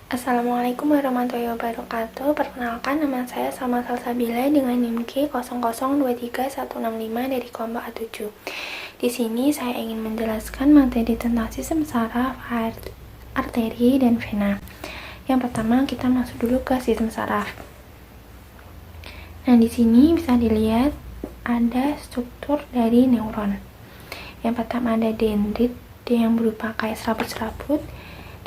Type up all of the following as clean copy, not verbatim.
Assalamualaikum warahmatullahi wabarakatuh. Perkenalkan, nama saya Salma Salsabila dengan NIM K002316 dari kelompok A7. Di sini saya ingin menjelaskan materi tentang sistem saraf, arteri, dan vena. Yang pertama, kita masuk dulu ke sistem saraf. Nah, di sini bisa dilihat ada struktur dari neuron. Yang pertama ada dendrit, dia yang berupa kayak serabut-serabut.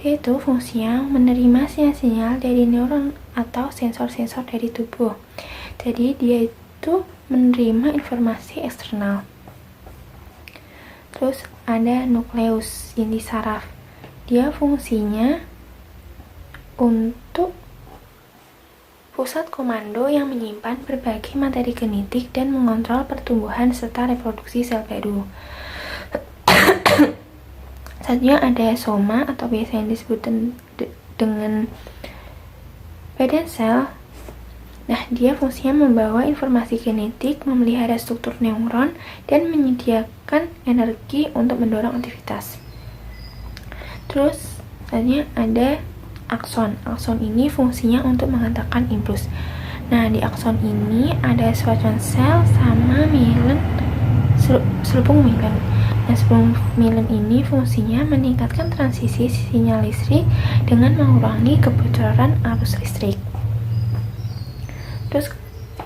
Dia itu fungsinya menerima sinyal-sinyal dari neuron atau sensor-sensor dari tubuh. Jadi dia itu menerima informasi eksternal. Terus ada nukleus inti saraf. Dia fungsinya untuk pusat komando yang menyimpan berbagai materi genetik dan mengontrol pertumbuhan serta reproduksi sel baru. Selanjutnya ada soma atau biasa yang disebut dengan badan sel. Nah, dia fungsinya membawa informasi genetik, memelihara struktur neuron, dan menyediakan energi untuk mendorong aktivitas. Terus, selanjutnya ada akson. Akson ini fungsinya untuk menghantarkan impuls. Nah, di akson ini ada suatu sel sama milen, selubung milen. Nah, selubung milen ini fungsinya meningkatkan transisi sinyal listrik dengan mengurangi kebocoran arus listrik.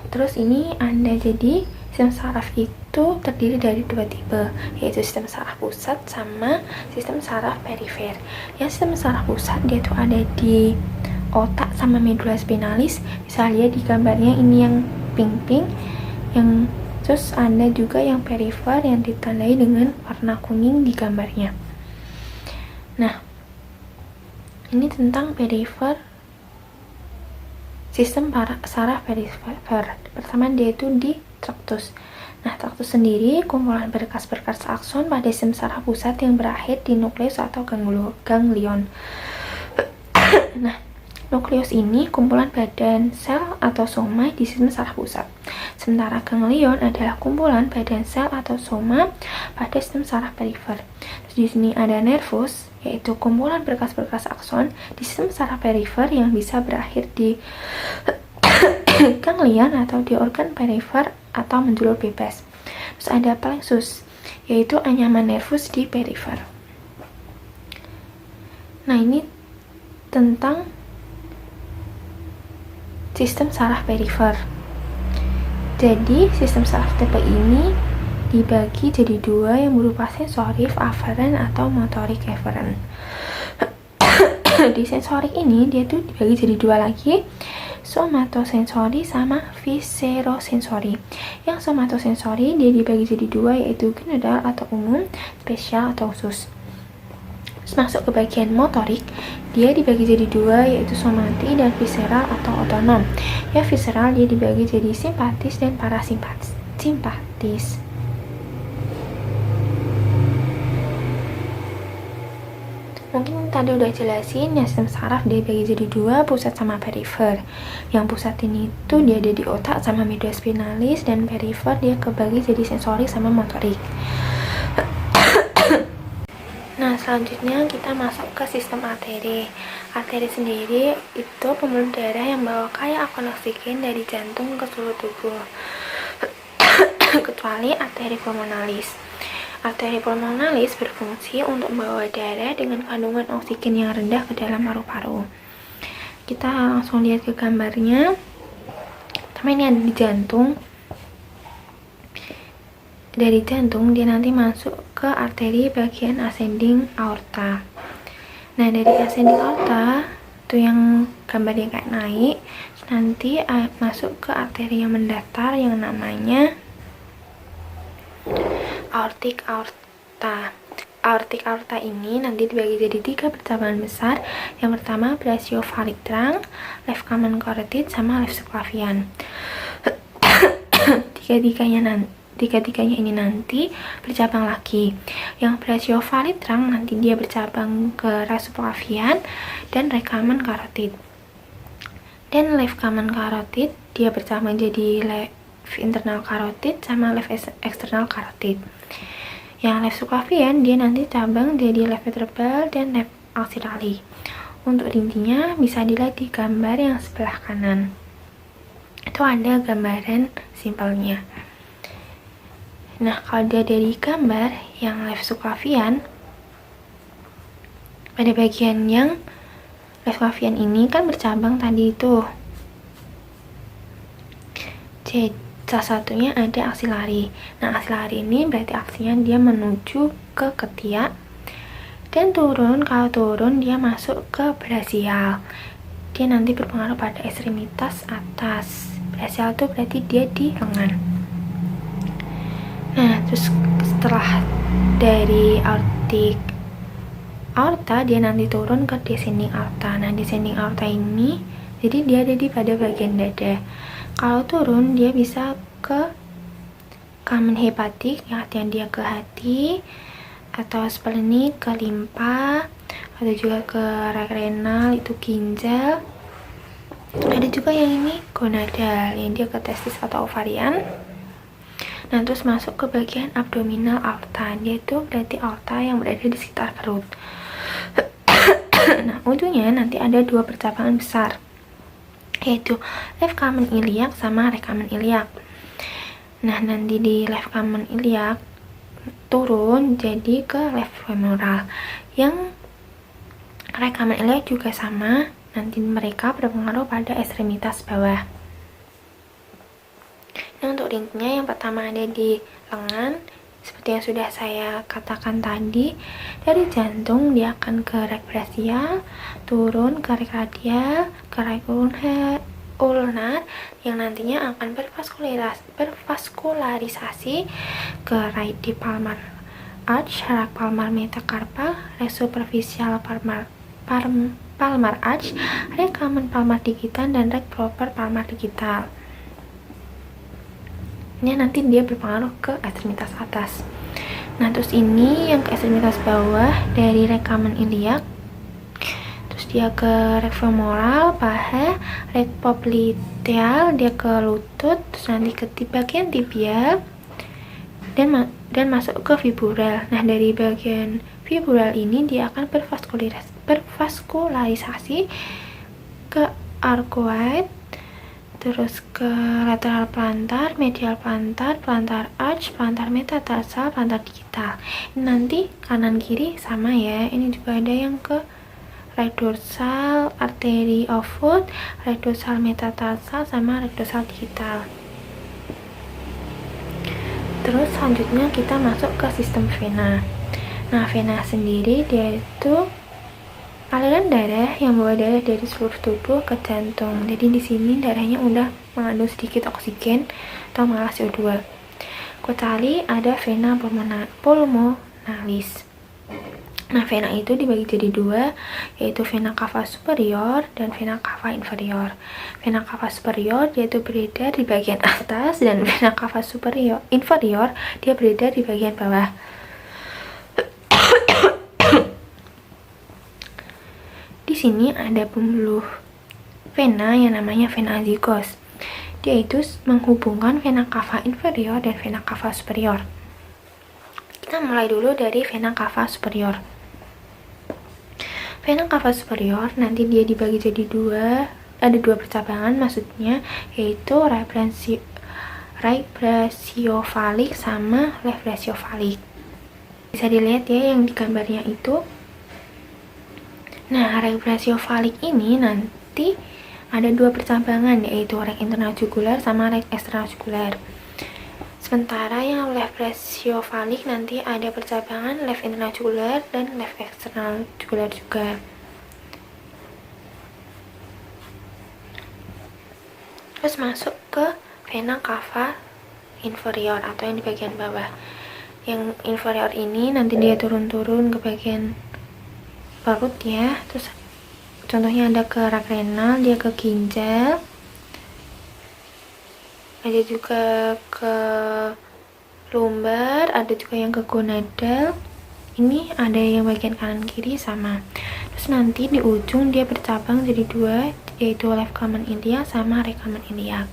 Terus ini ada jadi sistem saraf itu terdiri dari dua tipe, yaitu sistem saraf pusat sama sistem saraf perifer. Yang sistem saraf pusat dia tuh ada di otak sama medula spinalis. Bisa lihat di gambarnya ini yang pink-pink, yang terus ada juga yang perifer yang ditandai dengan warna kuning di gambarnya. Nah, ini tentang perifer, sistem saraf perifer. Pertama dia itu di traktus. Nah, traktus sendiri kumpulan berkas-berkas akson pada sistem saraf pusat yang berakhir di nukleus atau ganglion. Nah, nukleus ini kumpulan badan sel atau soma di sistem saraf pusat. Sementara ganglion adalah kumpulan badan sel atau soma pada sistem saraf perifer. Terus di sini ada nervus, yaitu kumpulan berkas-berkas akson di sistem saraf perifer yang bisa berakhir di ganglion atau di organ perifer atau menjulur bebas. Terus ada plexus, yaitu anyaman nervus di perifer. Nah, ini tentang sistem saraf perifer. Jadi, sistem saraf tipe ini dibagi jadi dua yang berupa sensorik aferen atau motorik eferen. Di sensorik ini dia tuh dibagi jadi dua lagi, somatosensori sama viserosensori. Yang somatosensori dia dibagi jadi dua, yaitu general atau umum, spesial atau khusus. Masuk ke bagian motorik, dia dibagi jadi dua, yaitu somati dan visceral atau otonom. Ya, visceral dia dibagi jadi simpatis dan parasimpatis. Mungkin tadi udah jelasin ya, sistem saraf dia dibagi jadi dua, pusat sama perifer. Yang pusat ini tuh dia ada di otak sama medula spinalis, dan perifer dia kebagi jadi sensorik sama motorik. Nah, selanjutnya kita masuk ke sistem arteri. Arteri sendiri itu pembuluh darah yang bawa kaya akun oksigen dari jantung ke seluruh tubuh. Kecuali arteri pulmonalis. Arteri pulmonalis berfungsi untuk membawa darah dengan kandungan oksigen yang rendah ke dalam paru-paru. Kita langsung lihat ke gambarnya. Pertama ini ada di jantung. Dari jantung dia nanti masuk ke arteri bagian ascending aorta. Nah, dari ascending aorta itu yang gambarnya kayak naik, nanti masuk ke arteri yang mendatar yang namanya aortic aorta. Aortic aorta ini nanti dibagi jadi tiga percabangan besar. Yang pertama brachiophalic trunk, left common carotid, sama left subclavian. Tiga-tiganya ini nanti bercabang lagi. Yang brachiophalic trunk nanti dia bercabang ke right subclavian dan right common carotid. Dan left common carotid dia bercabang jadi left internal carotid sama left external carotid. Yang left subclavian dia nanti cabang jadi left vertebral dan left axillary. untuk rincinya bisa dilihat di gambar yang sebelah kanan. Itu ada gambaran simpelnya. Nah, kalau dia dari gambar yang left subclavian, pada bagian yang left subclavian ini kan bercabang tadi itu. Jadi salah satunya ada aksi lari. Nah, aksi lari ini berarti aksinya dia menuju ke ketiak dan turun. Kalau turun dia masuk ke brachial. Dia nanti berpengaruh pada ekstremitas atas. Brachial itu berarti dia di lengan. Nah, terus setelah dari aortic aorta, dia nanti turun ke descending aorta. Nah, descending aorta ini jadi dia ada di pada bagian dada. Kalau turun dia bisa ke kamen hepatik, yang artinya dia ke hati, atau splenic ke limpa, ada juga ke renal itu ginjal. Ada juga yang ini gonadal, yang dia ke testis atau ovarian. Nah, terus masuk ke bagian abdominal aorta. Dia itu berarti aorta yang berada di sekitar perut. Nah, ujungnya nanti ada dua percabangan besar, yaitu left kamen iliac sama right kamen iliac. Nah, nanti di left kamen iliac turun jadi ke left femoral. Yang right kamen iliac juga sama, nanti mereka berpengaruh pada ekstremitas bawah. Nah, untuk rincinya yang pertama ada di lengan, seperti yang sudah saya katakan tadi. Dari jantung dia akan ke right brachial, turun ke right radial, ke right ulnar, yang nantinya akan bervaskularisasi ke right di palmar arch, right palmar metacarpal, right superficial palmar arch, right common palmar digital, dan right proper palmar digital. Ini nanti dia berpengaruh ke ekstremitas atas. Nah, terus ini yang ke ekstremitas bawah dari right common iliac, terus dia ke right femoral, paha, right popliteal, dia ke lutut, terus nanti ke bagian tibia, dan masuk ke fibural. Nah, dari bagian fibural ini dia akan bervaskularisasi ke arcuate, terus ke lateral plantar, medial plantar, plantar arch, plantar metatarsal, plantar digital. Ini nanti kanan kiri sama ya. Ini juga ada yang ke right dorsal artery of foot, right dorsal metatarsal, sama right dorsal digital. Terus selanjutnya kita masuk ke sistem vena. Nah, vena sendiri dia itu aliran darah yang bawa darah dari seluruh tubuh ke jantung. Jadi di sini darahnya udah mengandung sedikit oksigen atau malah CO2. Kecuali ada vena pulmonalis. Nah, vena itu dibagi jadi dua, yaitu vena cava superior dan vena cava inferior. Vena cava superior dia itu beredar di bagian atas, dan vena cava inferior dia beredar di bagian bawah. Di sini ada pembuluh vena yang namanya vena azygos. Dia itu menghubungkan vena cava inferior dan vena cava superior. Kita mulai dulu dari vena cava superior. Vena cava superior nanti dia dibagi jadi dua, ada dua percabangan maksudnya, yaitu right brachiophallic sama left brachiophallic. Bisa dilihat ya yang di gambarnya itu. Nah, right brachiophallic ini nanti ada dua percabangan, yaitu right internal jugular sama right external jugular. Sementara yang left brachiophallic nanti ada percabangan left internal jugular dan left external jugular juga. Terus masuk ke vena cava inferior atau yang di bagian bawah. Yang inferior ini nanti dia turun-turun ke bagian perut ya. Terus contohnya ada ke rak renal, dia ke ginjal, ada juga ke lumbar, ada juga yang ke gonadal. Ini ada yang bagian kanan kiri sama. Terus nanti di ujung dia bercabang jadi dua, yaitu left common iliac sama right common iliac.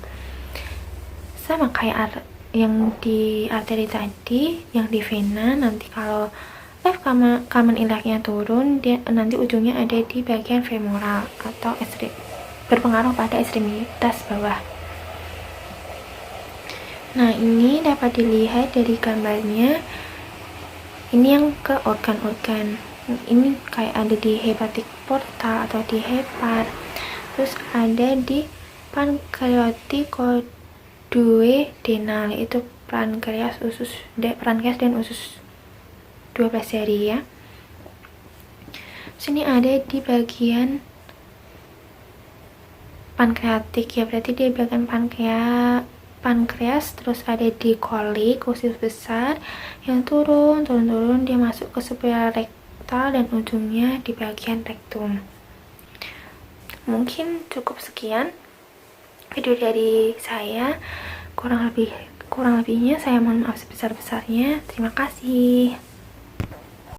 Sama kayak yang di arteri tadi, yang di vena nanti kalau F common iliacnya turun, dia nanti ujungnya ada di bagian femoral atau berpengaruh pada ekstremitas bawah. Nah, ini dapat dilihat dari gambarnya. Ini yang ke organ-organ. Ini kayak ada di hepatic portal atau di hepar. Terus ada di pankreatikoduodenal, itu pankreas dan usus 12 jari ya. Sini ada di bagian pankreatik ya, berarti di bagian pankreas. Terus ada di kolik, usus besar yang turun dia masuk ke superior rektal dan ujungnya di bagian rektum. Mungkin cukup sekian video dari saya. Kurang lebihnya saya mohon maaf sebesar-besarnya. Terima kasih.